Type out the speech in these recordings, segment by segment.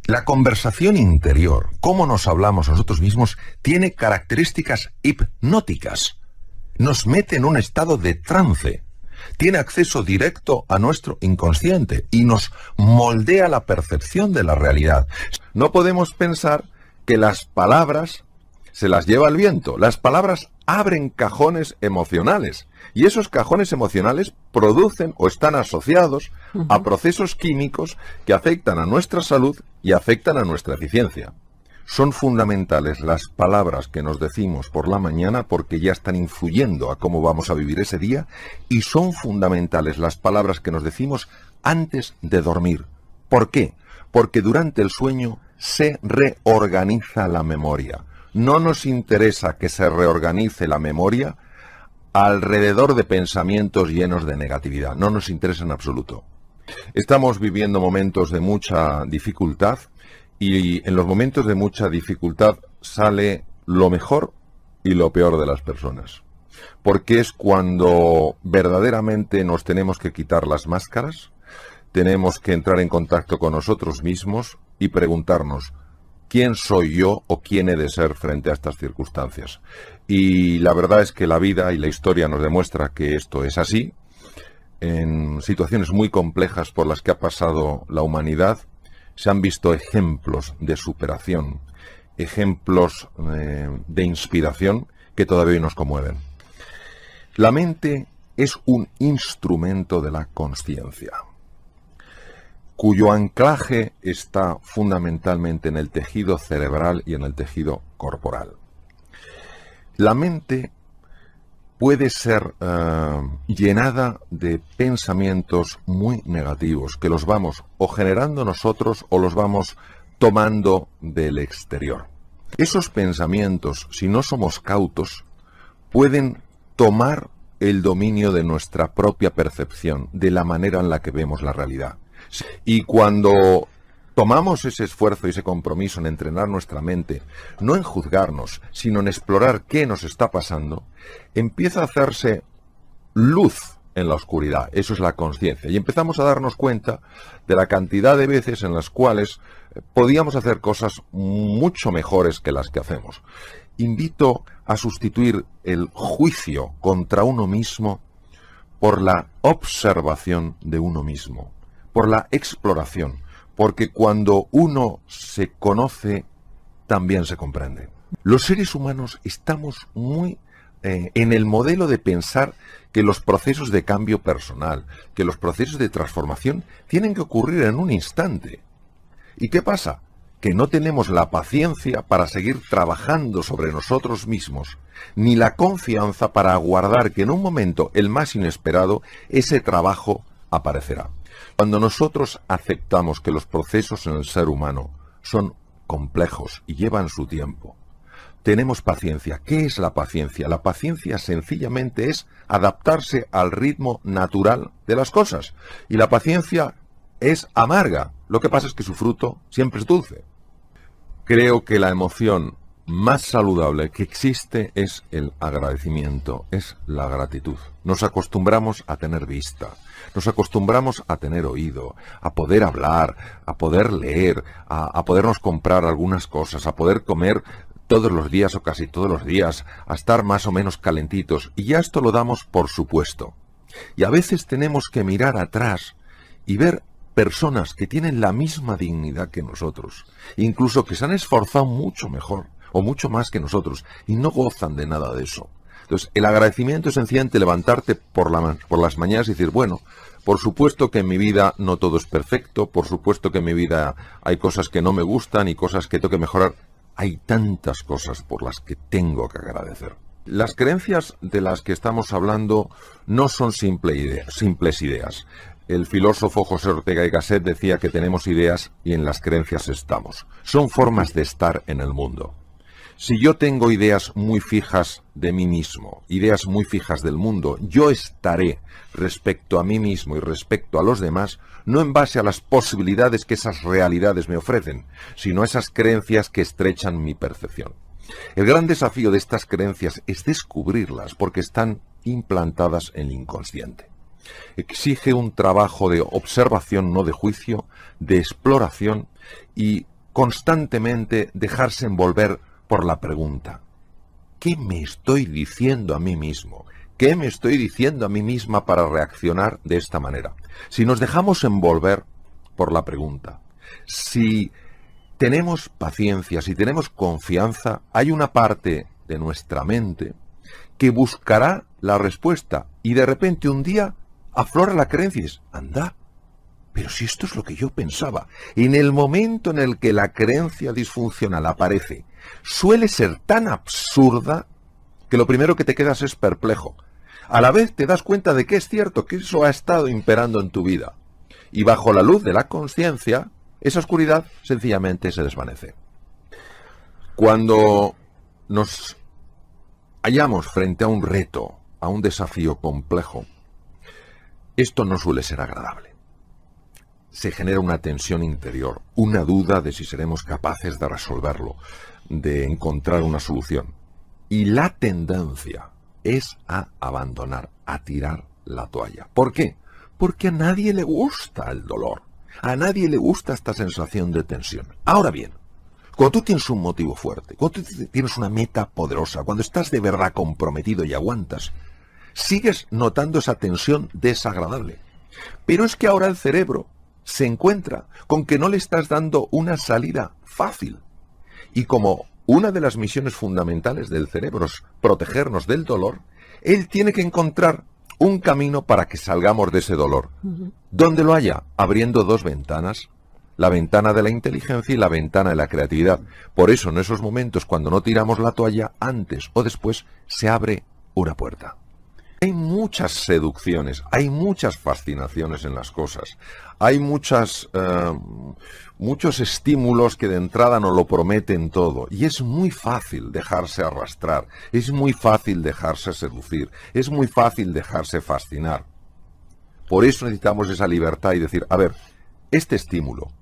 La conversación interior, cómo nos hablamos a nosotros mismos, tiene características hipnóticas. Nos mete en un estado de trance. Tiene acceso directo a nuestro inconsciente y nos moldea la percepción de la realidad. No podemos pensar que las palabras se las lleva el viento. Las palabras abren cajones emocionales y esos cajones emocionales producen o están asociados a procesos químicos que afectan a nuestra salud y afectan a nuestra eficiencia. Son fundamentales las palabras que nos decimos por la mañana porque ya están influyendo a cómo vamos a vivir ese día, y son fundamentales las palabras que nos decimos antes de dormir. ¿Por qué? Porque durante el sueño se reorganiza la memoria. No nos interesa que se reorganice la memoria alrededor de pensamientos llenos de negatividad. No nos interesa en absoluto. Estamos viviendo momentos de mucha dificultad y en los momentos de mucha dificultad sale lo mejor y lo peor de las personas. Porque es cuando verdaderamente nos tenemos que quitar las máscaras, tenemos que entrar en contacto con nosotros mismos y preguntarnos: ¿quién soy yo o quién he de ser frente a estas circunstancias? Y la verdad es que la vida y la historia nos demuestra que esto es así. En situaciones muy complejas por las que ha pasado la humanidad, se han visto ejemplos de superación, ejemplos de inspiración que todavía hoy nos conmueven. La mente es un instrumento de la consciencia, cuyo anclaje está fundamentalmente en el tejido cerebral y en el tejido corporal. La mente puede ser llenada de pensamientos muy negativos, que los vamos o generando nosotros o los vamos tomando del exterior. Esos pensamientos, si no somos cautos, pueden tomar el dominio de nuestra propia percepción, de la manera en la que vemos la realidad. Y cuando tomamos ese esfuerzo y ese compromiso en entrenar nuestra mente, no en juzgarnos, sino en explorar qué nos está pasando, empieza a hacerse luz en la oscuridad. Eso es la conciencia. Y empezamos a darnos cuenta de la cantidad de veces en las cuales podíamos hacer cosas mucho mejores que las que hacemos. Invito a sustituir el juicio contra uno mismo por la observación de uno mismo, por la exploración. Porque cuando uno se conoce, también se comprende. Los seres humanos estamos muy en el modelo de pensar que los procesos de cambio personal, que los procesos de transformación tienen que ocurrir en un instante. ¿Y qué pasa? Que no tenemos la paciencia para seguir trabajando sobre nosotros mismos, ni la confianza para aguardar que en un momento, el más inesperado, ese trabajo aparecerá. Cuando nosotros aceptamos que los procesos en el ser humano son complejos y llevan su tiempo, tenemos paciencia. ¿Qué es la paciencia? La paciencia sencillamente es adaptarse al ritmo natural de las cosas. Y la paciencia es amarga. Lo que pasa es que su fruto siempre es dulce. Creo que la emoción más saludable que existe es el agradecimiento, es la gratitud. Nos acostumbramos a tener vista, nos acostumbramos a tener oído, a poder hablar, a poder leer, a podernos comprar algunas cosas, a poder comer todos los días o casi todos los días, a estar más o menos calentitos, y ya esto lo damos por supuesto. Y a veces tenemos que mirar atrás y ver personas que tienen la misma dignidad que nosotros, incluso que se han esforzado mucho mejor o mucho más que nosotros, y no gozan de nada de eso. Entonces, el agradecimiento es sencillamente levantarte por las mañanas y decir, bueno, por supuesto que en mi vida no todo es perfecto, por supuesto que en mi vida hay cosas que no me gustan y cosas que tengo que mejorar. Hay tantas cosas por las que tengo que agradecer. Las creencias de las que estamos hablando no son simples ideas. El filósofo José Ortega y Gasset decía que tenemos ideas y en las creencias estamos. Son formas de estar en el mundo. Si yo tengo ideas muy fijas de mí mismo, ideas muy fijas del mundo, yo estaré respecto a mí mismo y respecto a los demás, no en base a las posibilidades que esas realidades me ofrecen, sino a esas creencias que estrechan mi percepción. El gran desafío de estas creencias es descubrirlas porque están implantadas en el inconsciente. Exige un trabajo de observación, no de juicio, de exploración, y constantemente dejarse envolver por la pregunta: ¿qué me estoy diciendo a mí mismo? ¿Qué me estoy diciendo a mí misma para reaccionar de esta manera? Si nos dejamos envolver por la pregunta, si tenemos paciencia, si tenemos confianza, hay una parte de nuestra mente que buscará la respuesta y de repente un día aflora la creencia y dices: anda, pero si esto es lo que yo pensaba. En el momento en el que la creencia disfuncional aparece, suele ser tan absurda que lo primero que te quedas es perplejo. A la vez te das cuenta de que es cierto, que eso ha estado imperando en tu vida. Y bajo la luz de la conciencia, esa oscuridad sencillamente se desvanece. Cuando nos hallamos frente a un reto, a un desafío complejo, esto no suele ser agradable. Se genera una tensión interior, una duda de si seremos capaces de resolverlo, de encontrar una solución. Y la tendencia es a abandonar, a tirar la toalla. ¿Por qué? Porque a nadie le gusta el dolor. A nadie le gusta esta sensación de tensión. Ahora bien, cuando tú tienes un motivo fuerte, cuando tú tienes una meta poderosa, cuando estás de verdad comprometido y aguantas, sigues notando esa tensión desagradable. Pero es que ahora el cerebro se encuentra con que no le estás dando una salida fácil. Y como una de las misiones fundamentales del cerebro es protegernos del dolor, él tiene que encontrar un camino para que salgamos de ese dolor. ¿Dónde lo haya? Abriendo dos ventanas. La ventana de la inteligencia y la ventana de la creatividad. Por eso, en esos momentos, cuando no tiramos la toalla, antes o después, se abre una puerta. Hay muchas seducciones, hay muchas fascinaciones en las cosas, hay muchos estímulos que de entrada nos lo prometen todo, y es muy fácil dejarse arrastrar, es muy fácil dejarse seducir, es muy fácil dejarse fascinar. Por eso necesitamos esa libertad y decir: a ver, este estímulo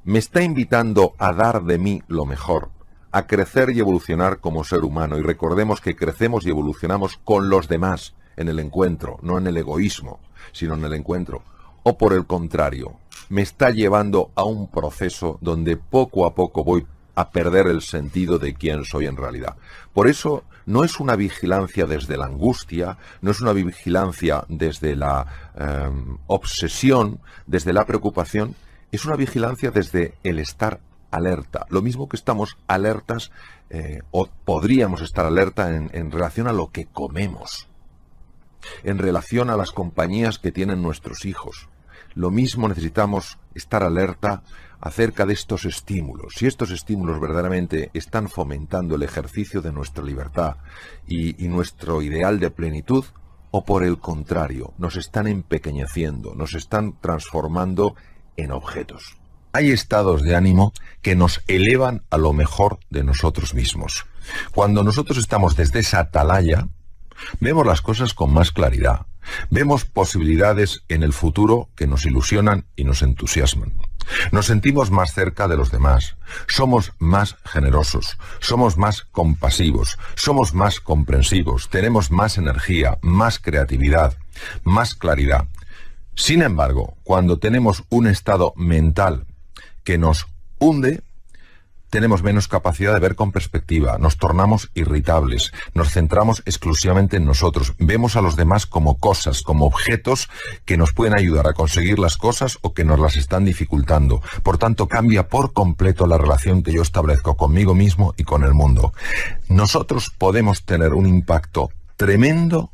me está invitando a dar de mí lo mejor, a crecer y evolucionar como ser humano, y recordemos que crecemos y evolucionamos con los demás, en el encuentro, no en el egoísmo, sino en el encuentro. O por el contrario, me está llevando a un proceso donde poco a poco voy a perder el sentido de quién soy en realidad. Por eso no es una vigilancia desde la angustia, no es una vigilancia desde la obsesión, desde la preocupación, es una vigilancia desde el estar alerta. Lo mismo que estamos alertas, o podríamos estar alerta en relación a lo que comemos, en relación a las compañías que tienen nuestros hijos. Lo mismo necesitamos estar alerta acerca de estos estímulos. Si estos estímulos verdaderamente están fomentando el ejercicio de nuestra libertad y nuestro ideal de plenitud, o por el contrario, nos están empequeñeciendo, nos están transformando en objetos. Hay estados de ánimo que nos elevan a lo mejor de nosotros mismos. Cuando nosotros estamos desde esa atalaya, vemos las cosas con más claridad. Vemos posibilidades en el futuro que nos ilusionan y nos entusiasman. Nos sentimos más cerca de los demás. Somos más generosos. Somos más compasivos. Somos más comprensivos. Tenemos más energía, más creatividad, más claridad. Sin embargo, cuando tenemos un estado mental que nos hunde, tenemos menos capacidad de ver con perspectiva, nos tornamos irritables, nos centramos exclusivamente en nosotros, vemos a los demás como cosas, como objetos que nos pueden ayudar a conseguir las cosas o que nos las están dificultando. Por tanto, cambia por completo la relación que yo establezco conmigo mismo y con el mundo. Nosotros podemos tener un impacto tremendo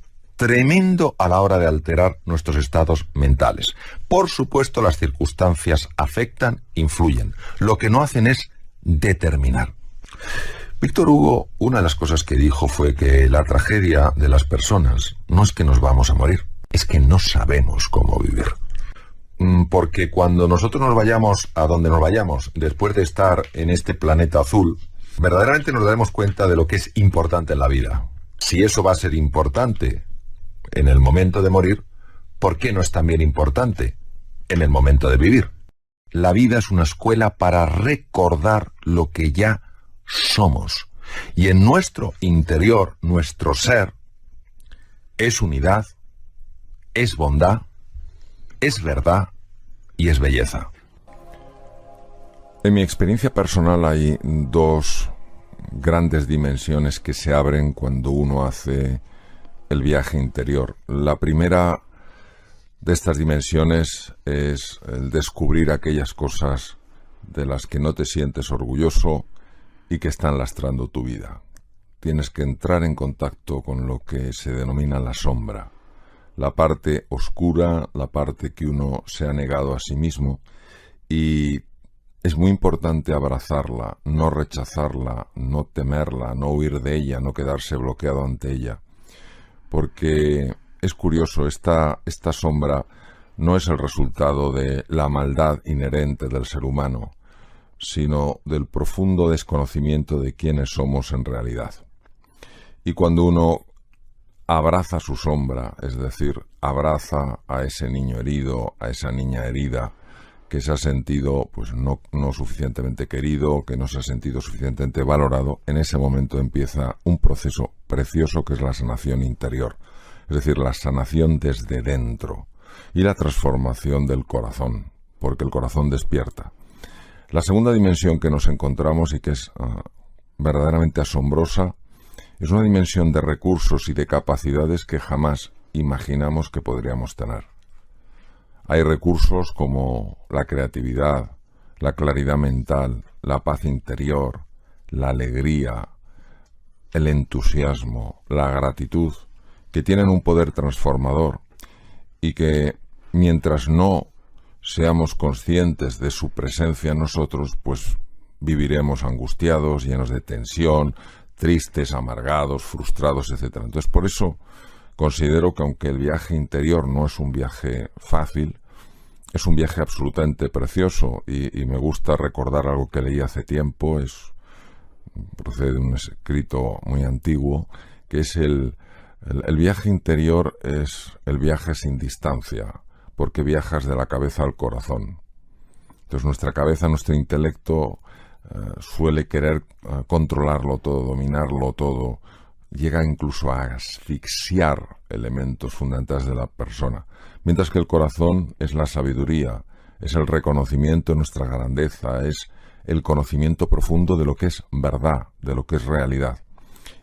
a la hora de alterar nuestros estados mentales. Por supuesto, las circunstancias afectan, influyen. Lo que no hacen es determinar. Víctor Hugo, una de las cosas que dijo fue que la tragedia de las personas no es que nos vamos a morir, es que no sabemos cómo vivir. Porque cuando nosotros nos vayamos a donde nos vayamos, después de estar en este planeta azul, verdaderamente nos daremos cuenta de lo que es importante en la vida. Si eso va a ser importante en el momento de morir, ¿por qué no es también importante en el momento de vivir? La vida es una escuela para recordar lo que ya somos. Y en nuestro interior, nuestro ser, es unidad, es bondad, es verdad y es belleza. En mi experiencia personal hay dos grandes dimensiones que se abren cuando uno hace el viaje interior. La primera de estas dimensiones es el descubrir aquellas cosas de las que no te sientes orgulloso y que están lastrando tu vida. Tienes que entrar en contacto con lo que se denomina la sombra, la parte oscura, la parte que uno se ha negado a sí mismo, y es muy importante abrazarla, no rechazarla, no temerla, no huir de ella, no quedarse bloqueado ante ella. Porque es curioso, esta sombra no es el resultado de la maldad inherente del ser humano, sino del profundo desconocimiento de quiénes somos en realidad. Y cuando uno abraza su sombra, es decir, abraza a ese niño herido, a esa niña herida, que se ha sentido pues no suficientemente querido, que no se ha sentido suficientemente valorado, en ese momento empieza un proceso precioso que es la sanación interior, es decir, la sanación desde dentro y la transformación del corazón, porque el corazón despierta. La segunda dimensión que nos encontramos y que es verdaderamente asombrosa es una dimensión de recursos y de capacidades que jamás imaginamos que podríamos tener. Hay recursos como la creatividad, la claridad mental, la paz interior, la alegría, el entusiasmo, la gratitud, que tienen un poder transformador y que mientras no seamos conscientes de su presencia en nosotros, pues viviremos angustiados, llenos de tensión, tristes, amargados, frustrados, etc. Entonces, por eso considero que aunque el viaje interior no es un viaje fácil, es un viaje absolutamente precioso y me gusta recordar algo que leí hace tiempo, procede de un escrito muy antiguo, que es el viaje interior es el viaje sin distancia, porque viajas de la cabeza al corazón. Entonces nuestra cabeza, nuestro intelecto suele querer controlarlo todo, dominarlo todo, llega incluso a asfixiar elementos fundamentales de la persona, mientras que el corazón es la sabiduría, es el reconocimiento de nuestra grandeza, es el conocimiento profundo de lo que es verdad, de lo que es realidad.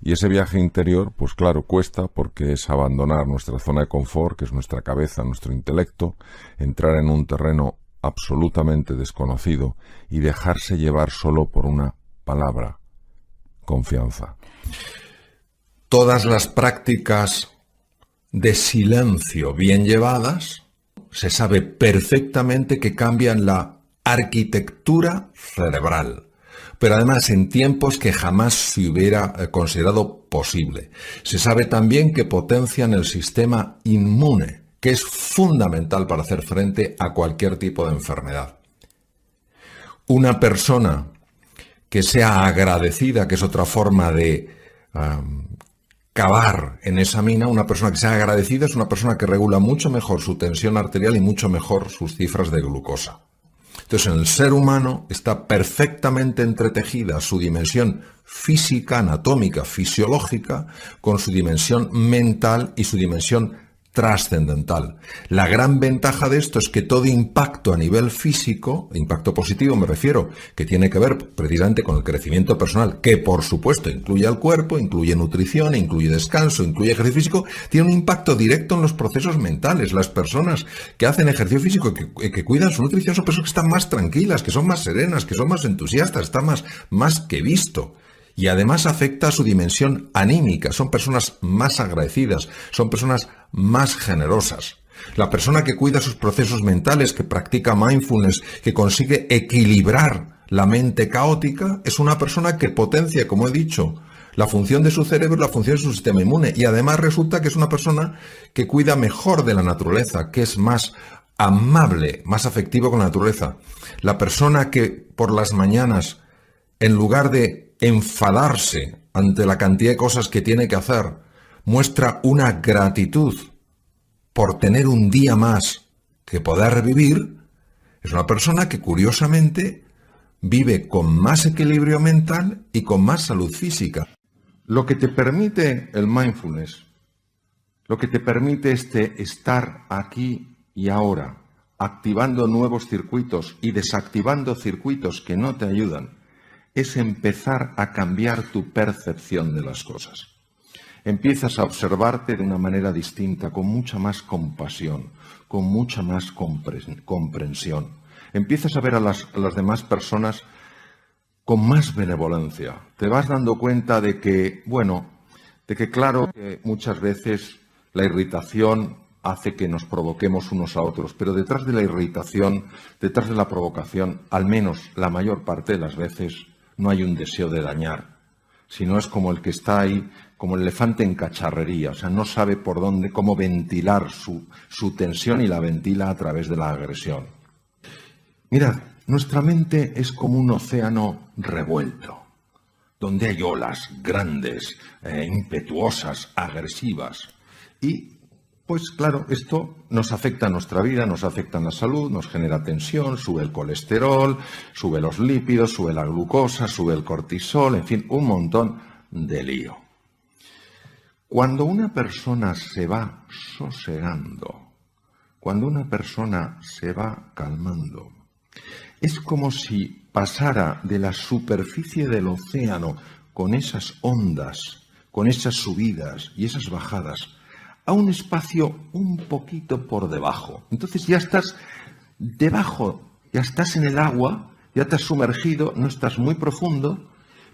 Y ese viaje interior, pues claro, cuesta porque es abandonar nuestra zona de confort, que es nuestra cabeza, nuestro intelecto, entrar en un terreno absolutamente desconocido y dejarse llevar solo por una palabra: confianza. Todas las prácticas de silencio bien llevadas, se sabe perfectamente que cambian la arquitectura cerebral, pero además en tiempos que jamás se hubiera considerado posible. Se sabe también que potencian el sistema inmune, que es fundamental para hacer frente a cualquier tipo de enfermedad. Una persona que sea agradecida, que es otra forma de cavar en esa mina, una persona que sea agradecida es una persona que regula mucho mejor su tensión arterial y mucho mejor sus cifras de glucosa. Entonces, en el ser humano está perfectamente entretejida su dimensión física, anatómica, fisiológica, con su dimensión mental y su dimensión trascendental. La gran ventaja de esto es que todo impacto a nivel físico, impacto positivo me refiero, que tiene que ver precisamente con el crecimiento personal, que por supuesto incluye al cuerpo, incluye nutrición, incluye descanso, incluye ejercicio físico, tiene un impacto directo en los procesos mentales. Las personas que hacen ejercicio físico, que cuidan su nutrición, son personas que están más tranquilas, que son más serenas, que son más entusiastas, está más que visto. Y además afecta a su dimensión anímica. Son personas más agradecidas, son personas más generosas. La persona que cuida sus procesos mentales, que practica mindfulness, que consigue equilibrar la mente caótica, es una persona que potencia, como he dicho, la función de su cerebro y la función de su sistema inmune. Y además resulta que es una persona que cuida mejor de la naturaleza, que es más amable, más afectivo con la naturaleza. La persona que por las mañanas, en lugar de enfadarse ante la cantidad de cosas que tiene que hacer, muestra una gratitud por tener un día más que poder vivir, es una persona que curiosamente vive con más equilibrio mental y con más salud física. Lo que te permite el mindfulness, lo que te permite estar aquí y ahora, activando nuevos circuitos y desactivando circuitos que no te ayudan, es empezar a cambiar tu percepción de las cosas. Empiezas a observarte de una manera distinta, con mucha más compasión, con mucha más comprensión. Empiezas a ver a las demás personas con más benevolencia. Te vas dando cuenta de que, claro, que muchas veces la irritación hace que nos provoquemos unos a otros, pero detrás de la irritación, detrás de la provocación, al menos la mayor parte de las veces, no hay un deseo de dañar, sino es como el que está ahí, como el elefante en cacharrería, o sea, no sabe por dónde, cómo ventilar su tensión y la ventila a través de la agresión. Mirad, nuestra mente es como un océano revuelto, donde hay olas grandes, impetuosas, agresivas. Y, pues claro, esto nos afecta a nuestra vida, nos afecta a la salud, nos genera tensión, sube el colesterol, sube los lípidos, sube la glucosa, sube el cortisol, en fin, un montón de lío. Cuando una persona se va sosegando, cuando una persona se va calmando, es como si pasara de la superficie del océano con esas ondas, con esas subidas y esas bajadas, a un espacio un poquito por debajo. Entonces ya estás debajo, ya estás en el agua, ya te has sumergido, no estás muy profundo,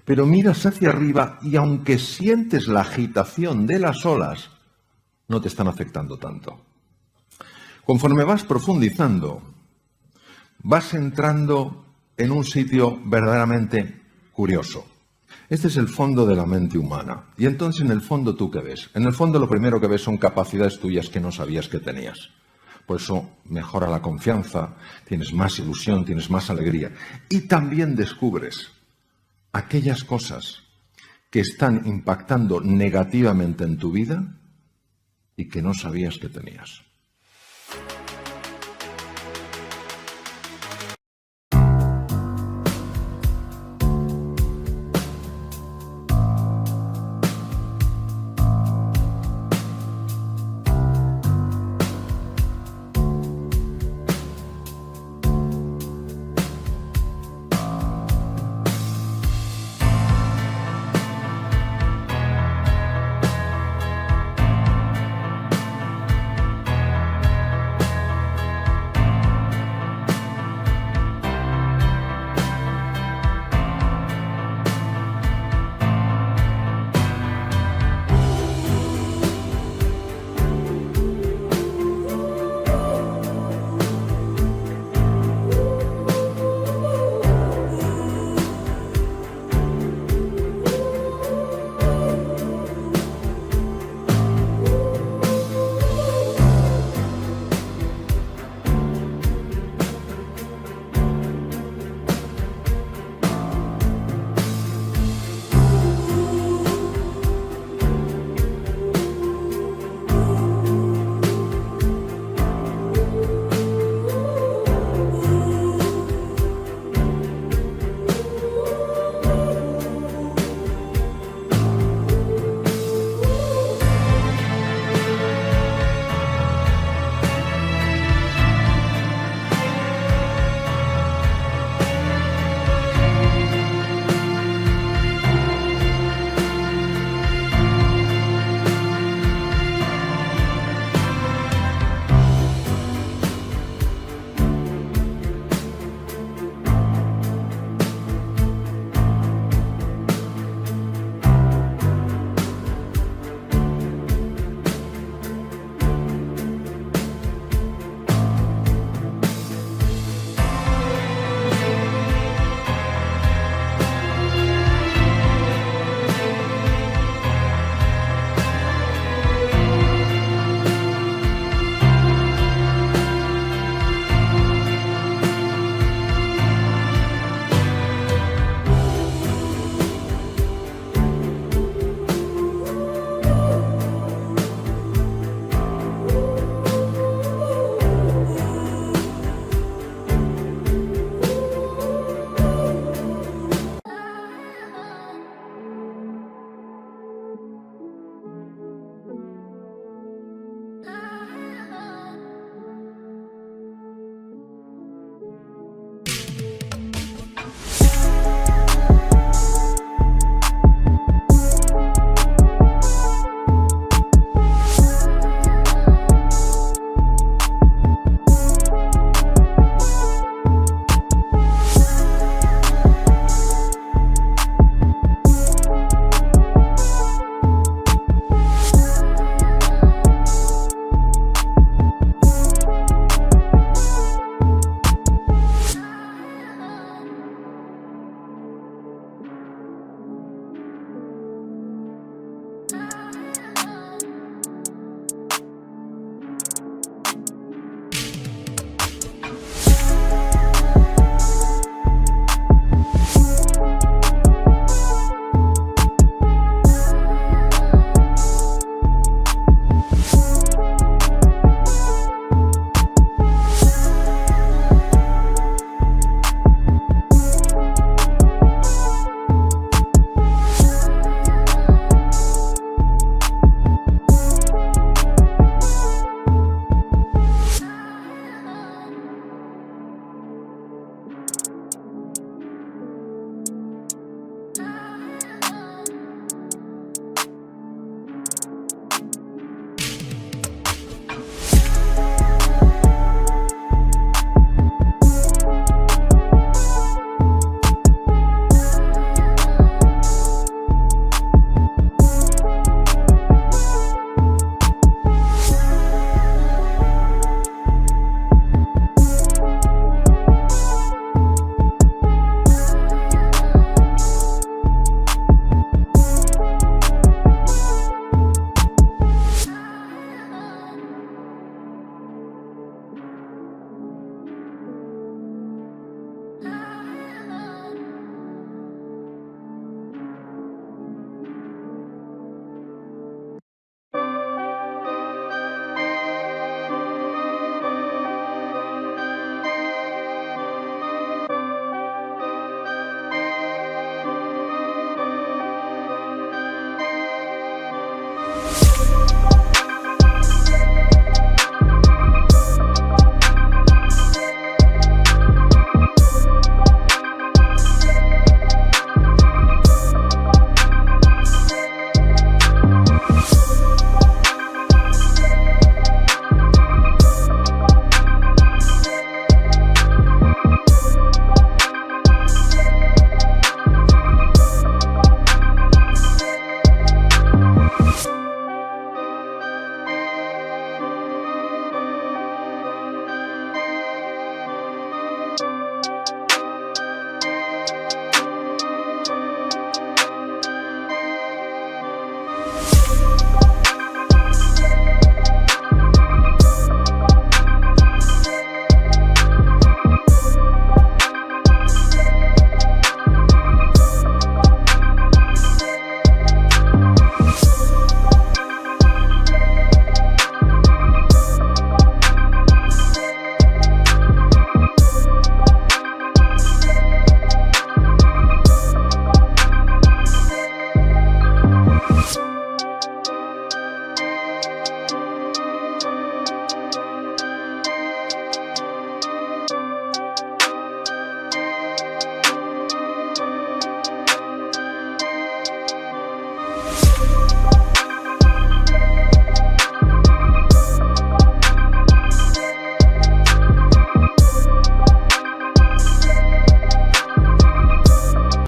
pero miras hacia arriba y aunque sientes la agitación de las olas, no te están afectando tanto. Conforme vas profundizando, vas entrando en un sitio verdaderamente curioso. Este es el fondo de la mente humana. Y entonces, en el fondo, ¿tú qué ves? En el fondo, lo primero que ves son capacidades tuyas que no sabías que tenías. Por eso mejora la confianza, tienes más ilusión, tienes más alegría. Y también descubres aquellas cosas que están impactando negativamente en tu vida y que no sabías que tenías.